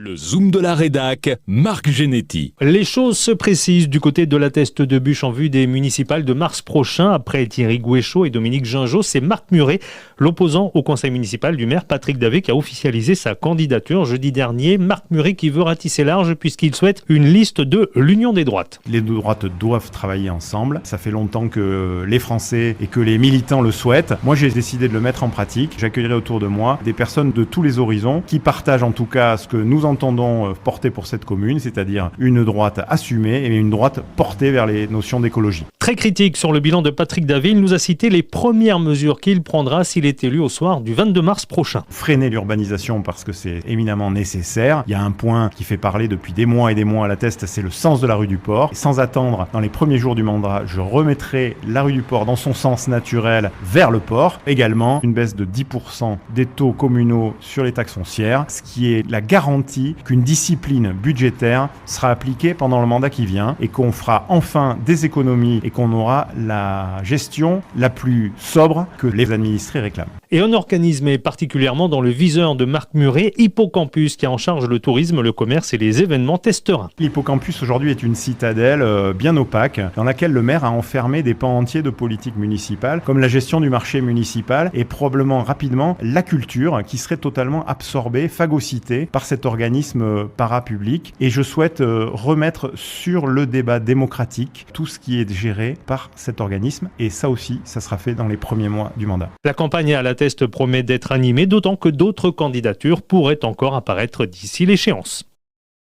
Le Zoom de la rédac, Marc Genetti. Les choses se précisent du côté de la Teste de Bûche en vue des municipales de mars prochain. Après Thierry Gouéchaud et Dominique Gingeot, c'est Marc Muret, l'opposant au conseil municipal du maire Patrick Davé, qui a officialisé sa candidature jeudi dernier. Marc Muret qui veut ratisser large puisqu'il souhaite une liste de l'Union des droites. Les deux droites doivent travailler ensemble. Ça fait longtemps que les Français et que les militants le souhaitent. Moi, j'ai décidé de le mettre en pratique. J'accueillerai autour de moi des personnes de tous les horizons qui partagent en tout cas ce que nous entendons porter pour cette commune, c'est-à-dire une droite assumée et une droite portée vers les notions d'écologie. Très critique sur le bilan de Patrick Davé, il nous a cité les premières mesures qu'il prendra s'il est élu au soir du 22 mars prochain. Freiner l'urbanisation parce que c'est éminemment nécessaire. Il y a un point qui fait parler depuis des mois et des mois à la Teste, c'est le sens de la rue du Port. Sans attendre, dans les premiers jours du mandat, je remettrai la rue du Port dans son sens naturel vers le port. Également, une baisse de 10% des taux communaux sur les taxes foncières, ce qui est la garantie qu'une discipline budgétaire sera appliquée pendant le mandat qui vient et qu'on fera enfin des économies et qu'on aura la gestion la plus sobre que les administrés réclament. Et un organisme est particulièrement dans le viseur de Marc Muret, Hippocampus, qui a en charge le tourisme, le commerce et les événements testerains. L'Hippocampus aujourd'hui est une citadelle bien opaque dans laquelle le maire a enfermé des pans entiers de politique municipale comme la gestion du marché municipal et probablement rapidement la culture qui serait totalement absorbée, phagocytée par cet organisme parapublic. Et je souhaite remettre sur le débat démocratique tout ce qui est géré par cet organisme et ça aussi, ça sera fait dans les premiers mois du mandat. La campagne à la Teste promet d'être animée, d'autant que d'autres candidatures pourraient encore apparaître d'ici l'échéance.